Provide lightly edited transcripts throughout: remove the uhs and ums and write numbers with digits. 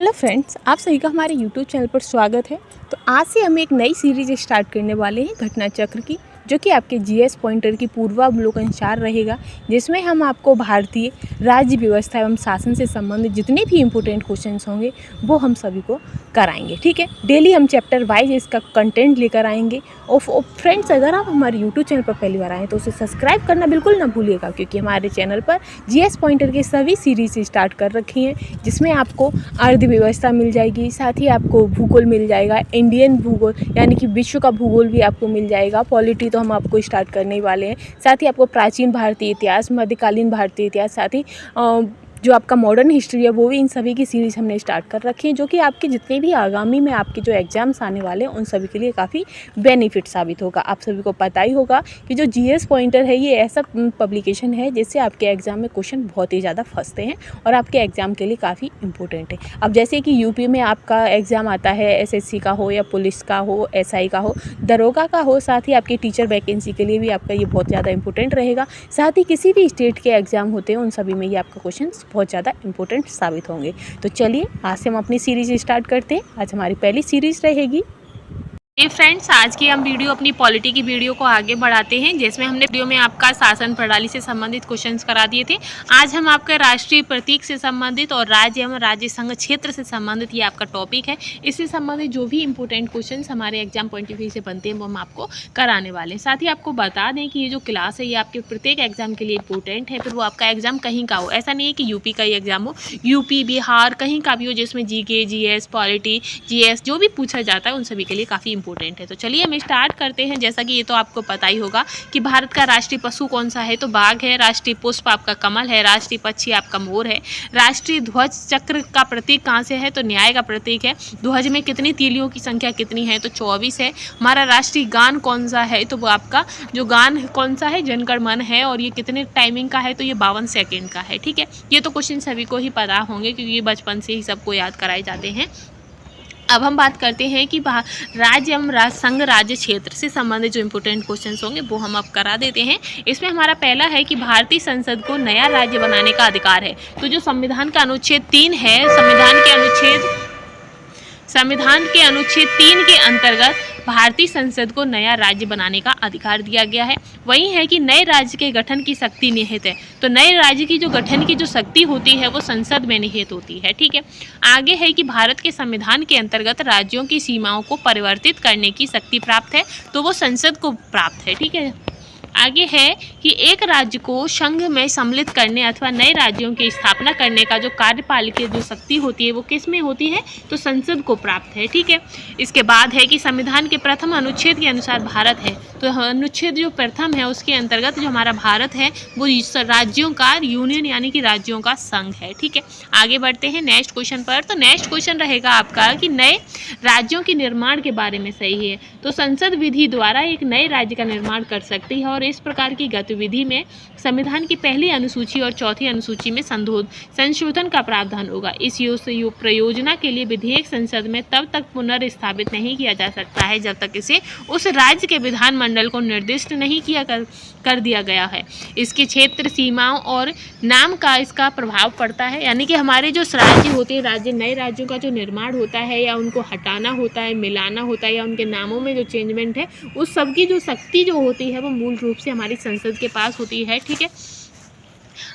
Hello friends, आप सभी का हमारे यूट्यूब चैनल पर स्वागत है। तो आज से हम एक नई सीरीज स्टार्ट करने वाले हैं घटना चक्र की, जो कि आपके जीएस पॉइंटर की पूर्वावलोकनसार रहेगा, जिसमें हम आपको भारतीय राज्य व्यवस्था एवं शासन से संबंधित जितने भी इम्पोर्टेंट क्वेश्चंस होंगे वो हम सभी को कराएंगे। ठीक है, डेली हम चैप्टर वाइज इसका कंटेंट लेकर आएंगे। और फ्रेंड्स, अगर आप हमारे यूट्यूब चैनल पर पहली बार आएँ तो उसे सब्सक्राइब करना बिल्कुल ना भूलिएगा, क्योंकि हमारे चैनल पर जीएस पॉइंटर की सभी सीरीज स्टार्ट कर रखी हैं, जिसमें आपको अर्थव्यवस्था मिल जाएगी, साथ ही आपको भूगोल मिल जाएगा, इंडियन भूगोल यानी कि विश्व का भूगोल भी आपको मिल जाएगा। पॉलिटी तो हम आपको स्टार्ट करने ही वाले हैं, साथ ही आपको प्राचीन भारतीय इतिहास, मध्यकालीन भारतीय इतिहास, साथ ही जो आपका मॉडर्न हिस्ट्री है वो भी, इन सभी की सीरीज़ हमने स्टार्ट कर रखी है, जो कि आपके जितने भी आगामी में आपके जो एग्ज़ाम्स आने वाले हैं उन सभी के लिए काफ़ी बेनिफिट साबित होगा। आप सभी को पता ही होगा कि जो जीएस पॉइंटर है ये ऐसा पब्लिकेशन है जिससे आपके एग्ज़ाम में क्वेश्चन बहुत ही ज़्यादा फंसते हैं और आपके एग्ज़ाम के लिए काफ़ी इंपॉर्टेंट है। अब जैसे कि यूपी में आपका एग्ज़ाम आता है, एसएससी का हो या पुलिस का हो, एसआई का हो, दरोगा का हो, साथ ही आपकी टीचर वैकेंसी के लिए भी आपका ये बहुत ज़्यादा इंपॉर्टेंट रहेगा। साथ ही किसी भी स्टेट के एग्ज़ाम होते हैं उन सभी में ये आपका क्वेश्चन बहुत ज़्यादा इंपॉर्टेंट साबित होंगे। तो चलिए आज से हम अपनी सीरीज स्टार्ट करते हैं। आज हमारी पहली सीरीज रहेगी। फ्रेंड्स, आज की हम वीडियो अपनी पॉलिटी की वीडियो को आगे बढ़ाते हैं, जिसमें हमने वीडियो में आपका शासन प्रणाली से संबंधित क्वेश्चंस करा दिए थे। आज हम आपका राष्ट्रीय प्रतीक से संबंधित और राज्य एवं राज्य संघ क्षेत्र से संबंधित ये आपका टॉपिक है। इससे संबंधित जो भी इंपॉर्टेंट क्वेश्चंस हमारे एग्जाम पॉइंट ऑफ व्यू से बनते हैं वो हम आपको कराने वाले हैं। साथ ही आपको बता दें कि ये जो क्लास है ये आपके प्रत्येक एग्जाम के लिए इंपॉर्टेंट है, फिर वो आपका एग्जाम कहीं का हो। ऐसा नहीं है कि यूपी का ही एग्जाम हो, यूपी, बिहार, कहीं का भी हो, जिसमें जीके, जीएस, पॉलिटी, जीएस जो भी पूछा जाता है उन सभी के लिए काफ़ी इंपॉर्टेंट है। तो चलिए हम स्टार्ट करते हैं। जैसा कि ये तो आपको पता ही होगा कि भारत का राष्ट्रीय पशु कौन सा है, तो बाघ है। राष्ट्रीय पुष्प आपका कमल है। राष्ट्रीय पक्षी आपका मोर है। राष्ट्रीय ध्वज चक्र का प्रतीक कहाँ से है, तो न्याय का प्रतीक है। ध्वज में कितनी तीलियों की संख्या कितनी है, तो 24 है। हमारा राष्ट्रीय गान कौन सा है, तो वो आपका जो गान कौन सा है, जन गण मन है, और ये कितने टाइमिंग का है, तो ये 52 सेकेंड का है। ठीक है, ये तो क्वेश्चन सभी को ही पता होंगे क्योंकि ये बचपन से ही सबको याद कराए जाते हैं। अब हम बात करते हैं कि राज्य एवं संघ राज्य क्षेत्र से संबंधित जो इम्पोर्टेंट क्वेश्चंस होंगे वो हम अब करा देते हैं। इसमें हमारा पहला है कि भारतीय संसद को नया राज्य बनाने का अधिकार है। तो जो संविधान का अनुच्छेद 3 है, संविधान के अनुच्छेद 3 के अंतर्गत भारतीय संसद को नया राज्य बनाने का अधिकार दिया गया है। वही है कि नए राज्य के गठन की शक्ति निहित है। तो नए राज्य की जो गठन की जो शक्ति होती है वो संसद में निहित होती है। ठीक है, आगे है कि भारत के संविधान के अंतर्गत राज्यों की सीमाओं को परिवर्तित करने की शक्ति प्राप्त है, तो वो संसद को प्राप्त है। ठीक है, आगे है कि एक राज्य को संघ में सम्मिलित करने अथवा नए राज्यों की स्थापना करने का जो कार्यपालिका जो शक्ति होती है वो किस में होती है, तो संसद को प्राप्त है। ठीक है, इसके बाद है कि संविधान के प्रथम अनुच्छेद के अनुसार भारत है, तो अनुच्छेद जो प्रथम है उसके अंतर्गत जो हमारा भारत है वो राज्यों का यूनियन यानी कि राज्यों का संघ है। ठीक है, आगे बढ़ते हैं नेक्स्ट क्वेश्चन पर। तो नेक्स्ट क्वेश्चन रहेगा आपका कि नए राज्यों के निर्माण के बारे में सही है। तो संसद विधि द्वारा एक नए राज्य का निर्माण कर सकती है और इस प्रकार की गतिविधि में संविधान की पहली अनुसूची और चौथी अनुसूची में संशोधन का प्रावधान होगा। इस प्रयोजना के लिए विधेयक संसद में तब तक पुनर्स्थापित नहीं किया जा सकता है जब तक इसे उस राज्य के विधानमंडल को निर्दिष्ट नहीं किया कर दिया गया है। इसके क्षेत्र, सीमाओं और नाम का इसका प्रभाव पड़ता है। यानी कि हमारे जो राज्य होते हैं, नए राज्यों का जो निर्माण होता है या उनको हटाना होता है, मिलाना होता है, या उनके नामों में जो चेंजमेंट है, उस सब की जो शक्ति जो होती है वो मूल रूप से हमारी संसद के पास होती है। ठीक है,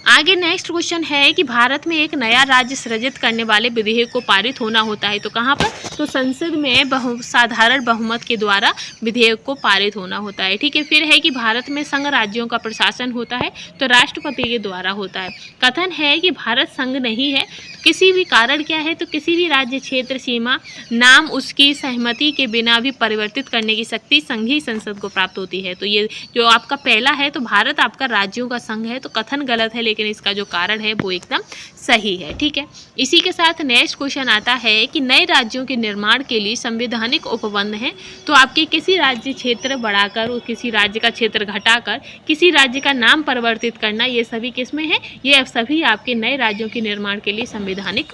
आगे नेक्स्ट क्वेश्चन है कि भारत में एक नया राज्य सृजित करने वाले विधेयक को पारित होना होता है, तो कहाँ पर, तो संसद में साधारण बहुमत के द्वारा विधेयक को पारित होना होता है। ठीक है, फिर है कि भारत में संघ राज्यों का प्रशासन होता है, तो राष्ट्रपति के द्वारा होता है। कथन है कि भारत संघ नहीं है, किसी भी कारण क्या है, तो किसी भी राज्य, क्षेत्र, सीमा, नाम उसकी सहमति के बिना भी परिवर्तित करने की शक्ति संघीय संसद को प्राप्त होती है। तो ये जो आपका पहला है, तो भारत आपका राज्यों का संघ है, तो कथन गलत है, लेकिन इसका जो कारण है वो एकदम सही है। ठीक है, इसी के साथ नेक्स्ट क्वेश्चन आता है कि नए राज्यों के निर्माण के लिए संवैधानिक उपबंध है। तो आपके किसी राज्य क्षेत्र बढ़ाकर और किसी राज्य का क्षेत्र घटाकर किसी राज्य का नाम परिवर्तित करना, ये सभी किस में है, ये सभी आपके नए राज्यों के निर्माण के लिए संवैधानिक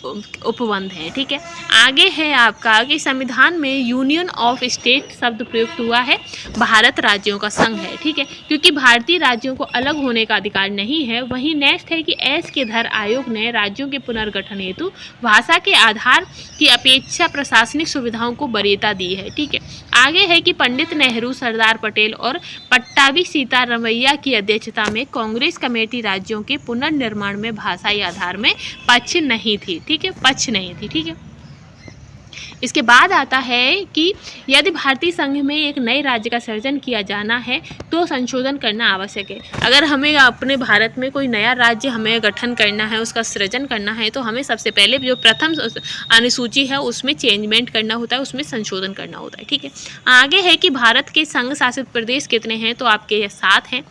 उपबंध है। ठीक है, आगे है आपका कि संविधान में यूनियन ऑफ स्टेट शब्द प्रयुक्त हुआ है, भारत राज्यों का संघ है। ठीक है, क्योंकि भारतीय राज्यों को अलग होने का अधिकार नहीं है। वहीं नेक्स्ट है कि एस के धर आयोग ने राज्यों के पुनर्गठन हेतु भाषा के आधार की अपेक्षा प्रशासनिक सुविधाओं को वरीयता दी है। ठीक है, आगे है कि पंडित नेहरू, सरदार पटेल और पट्टाभी सीतारमैया की अध्यक्षता में कांग्रेस कमेटी राज्यों के पुनर्निर्माण में भाषाई आधार में पक्ष नहीं थी। ठीक है, पक्ष नहीं थी। ठीक है, इसके बाद आता है कि यदि भारतीय संघ में एक नए राज्य का सृजन किया जाना है तो संशोधन करना आवश्यक है। अगर हमें अपने भारत में कोई नया राज्य हमें गठन करना है, उसका सृजन करना है, तो हमें सबसे पहले जो प्रथम अनुसूची है उसमें चेंजमेंट करना होता है, उसमें संशोधन करना होता है। ठीक है, आगे है कि भारत के संघ शासित प्रदेश कितने हैं, तो आपके 7 हैं।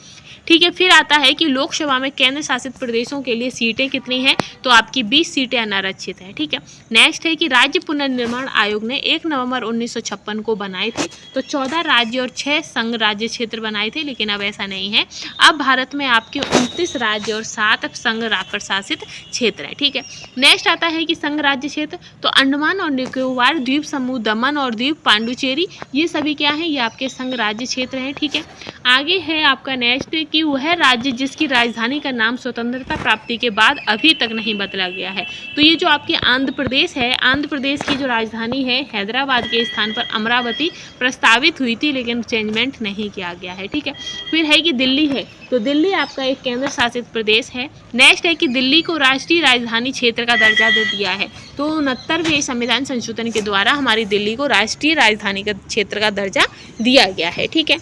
ठीक है, फिर आता है कि लोकसभा में केंद्र शासित प्रदेशों के लिए सीटें कितनी हैं, तो आपकी 20 सीटें अनारक्षित हैं। ठीक है, नेक्स्ट है कि राज्य पुनर्निर्माण आयोग ने 1 नवंबर 1956 को बनाए थे, तो 14 राज्य और 6 संघ राज्य क्षेत्र बनाए थे, लेकिन अब ऐसा नहीं है। अब भारत में आपके 29 राज्य और 7 संघ प्रशासित क्षेत्र है। ठीक है, नेक्स्ट आता है कि संघ राज्य क्षेत्र, तो अंडमान और निकोबार द्वीप समूह, दमन और द्वीप, पांडुचेरी, ये सभी क्या हैं, ये आपके संघ राज्य क्षेत्र हैं। ठीक है, आगे है आपका नेक्स्ट कि वह राज्य जिसकी राजधानी का नाम स्वतंत्रता प्राप्ति के बाद अभी तक नहीं बदला गया है, तो ये जो आपके आंध्र प्रदेश है, आंध्र प्रदेश की जो राजधानी है हैदराबाद के स्थान पर अमरावती प्रस्तावित हुई थी, लेकिन चेंजमेंट नहीं किया गया है। ठीक है, फिर है कि दिल्ली है, तो दिल्ली आपका एक केंद्र शासित प्रदेश है। नेक्स्ट है कि दिल्ली को राष्ट्रीय राजधानी क्षेत्र का दर्जा दे दिया है, तो 69वें संविधान संशोधन के द्वारा हमारी दिल्ली को राष्ट्रीय राजधानी का क्षेत्र का दर्जा दिया गया है। ठीक है,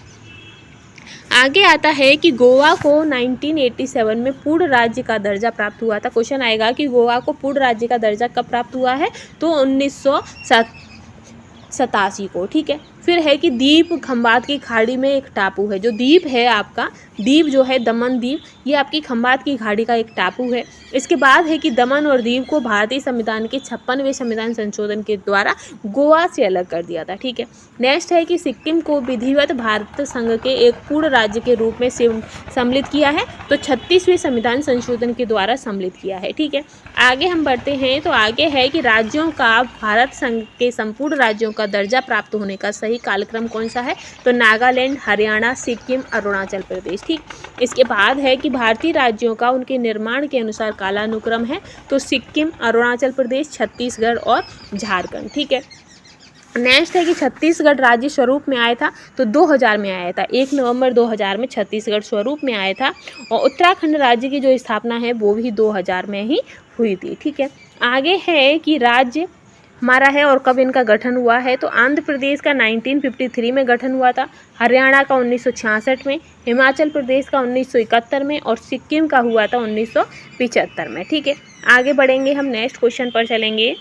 आगे आता है कि गोवा को 1987 में पूर्ण राज्य का दर्जा प्राप्त हुआ था। क्वेश्चन आएगा कि गोवा को पूर्ण राज्य का दर्जा कब प्राप्त हुआ है, तो 1987 को। ठीक है, फिर है कि द्वीप खंबात की खाड़ी में एक टापू है, जो द्वीप है आपका, द्वीप जो है दमन द्वीप, ये आपकी खंबात की खाड़ी का एक टापू है। इसके बाद है कि दमन और द्वीप को भारतीय संविधान के 56वें संविधान संशोधन के द्वारा गोवा से अलग कर दिया था। ठीक है, नेक्स्ट है कि सिक्किम को विधिवत भारत संघ के एक पूर्ण राज्य के रूप में सम्मिलित किया है, तो 36वें संविधान संशोधन के द्वारा सम्मिलित किया है। ठीक है, आगे हम बढ़ते हैं, तो आगे है कि राज्यों का भारत संघ के संपूर्ण राज्यों का दर्जा प्राप्त होने का सही कालक्रम कौन सा है, तो नागालैंड, हरियाणा, सिक्किम, अरुणाचल प्रदेश। ठीक, इसके बाद है कि भारतीय राज्यों का उनके निर्माण के अनुसार कालानुक्रम है, तो सिक्किम, अरुणाचल प्रदेश, छत्तीसगढ़ और झारखंड। ठीक है, नेक्स्ट है कि छत्तीसगढ़ राज्य स्वरूप में आया था, तो 2000 में आया था, 1 नवंबर 2000 में छत्तीसगढ़ स्वरूप में आया था। और उत्तराखंड राज्य की जो स्थापना है वो भी 2000 में ही हुई थी। ठीक है, आगे है कि राज्य हमारा है और कब इनका गठन हुआ है, तो आंध्र प्रदेश का 1953 में गठन हुआ था, हरियाणा का 1966 में, हिमाचल प्रदेश का 1971 में और सिक्किम का हुआ था 1975 में। ठीक है, आगे बढ़ेंगे हम, नेक्स्ट क्वेश्चन पर चलेंगे।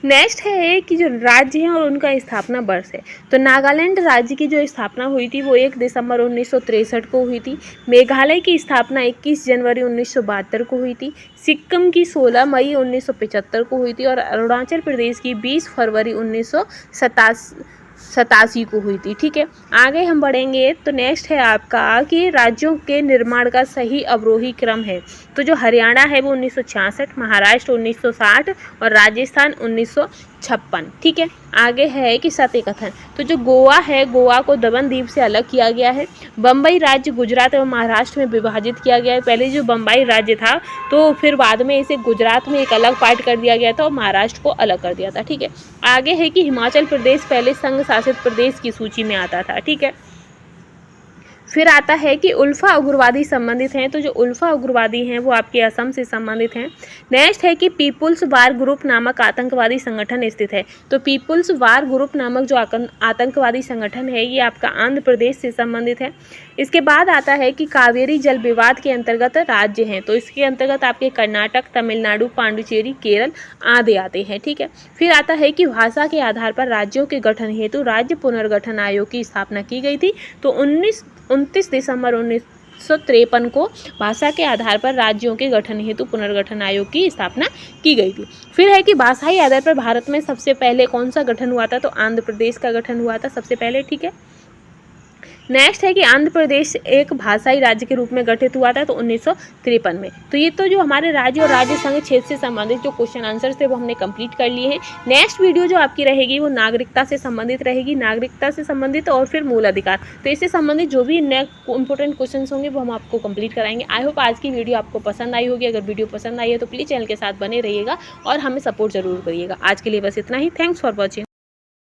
नेक्स्ट है कि जो राज्य हैं और उनका स्थापना वर्ष है, तो नागालैंड राज्य की जो स्थापना हुई थी वो 1 दिसंबर 1963 को हुई थी। मेघालय की स्थापना 21 जनवरी 1972 को हुई थी। सिक्किम की 16 मई 1975 को हुई थी और अरुणाचल प्रदेश की 20 फरवरी 1987 को हुई थी। ठीक है, आगे हम बढ़ेंगे, तो नेक्स्ट है आपका कि राज्यों के निर्माण का सही अवरोही क्रम है, तो जो हरियाणा है वो 1966, महाराष्ट्र 1960 और राजस्थान 1956। ठीक है, आगे है कि सत्य कथन, तो जो गोवा है, गोवा को दमन द्वीप से अलग किया गया है। बम्बई राज्य गुजरात और महाराष्ट्र में विभाजित किया गया है। पहले जो बम्बई राज्य था, तो फिर बाद में इसे गुजरात में एक अलग पार्ट कर दिया गया था और महाराष्ट्र को अलग कर दिया था। ठीक है, आगे है कि हिमाचल प्रदेश पहले संघ शासित प्रदेश की सूची में आता था। ठीक है, फिर आता है कि उल्फा उग्रवादी संबंधित हैं, तो जो उल्फा उग्रवादी हैं वो आपके असम से संबंधित हैं। नेक्स्ट है कि पीपुल्स वार ग्रुप नामक आतंकवादी संगठन स्थित है, तो पीपुल्स वार ग्रुप नामक जो आतंकवादी संगठन है ये आपका आंध्र प्रदेश से संबंधित है। इसके बाद आता है कि कावेरी जल विवाद के अंतर्गत राज्य हैं, तो इसके अंतर्गत आपके कर्नाटक, तमिलनाडु, पांडुचेरी, केरल आदि आते हैं। ठीक है, फिर आता है कि भाषा के आधार पर राज्यों के गठन हेतु राज्य पुनर्गठन आयोग की स्थापना की गई थी, तो 29 दिसंबर 1953 को भाषा के आधार पर राज्यों के गठन हेतु पुनर्गठन आयोग की स्थापना की गई थी। फिर है कि भाषाई आधार पर भारत में सबसे पहले कौन सा गठन हुआ था, तो आंध्र प्रदेश का गठन हुआ था सबसे पहले। ठीक है, नेक्स्ट है कि आंध्र प्रदेश एक भाषाई राज्य के रूप में गठित हुआ था तो 1953 में। तो ये तो जो हमारे राज्य और राज्य संघ क्षेत्र से संबंधित जो क्वेश्चन आंसर्स थे वो हमने कंप्लीट कर लिए हैं। नेक्स्ट वीडियो जो आपकी रहेगी वो नागरिकता से संबंधित रहेगी, नागरिकता से संबंधित और फिर मूल अधिकार, तो इससे संबंधित जो भी नेक्स्ट इंपॉर्टेंट क्वेश्चन होंगे वो हम आपको कंप्लीट कराएंगे। आई होप आज की वीडियो आपको पसंद आई होगी। अगर वीडियो पसंद आई है तो प्लीज़ चैनल के साथ बने रहिएगा और हमें सपोर्ट जरूर करिएगा। आज के लिए बस इतना ही। Thanks for watching.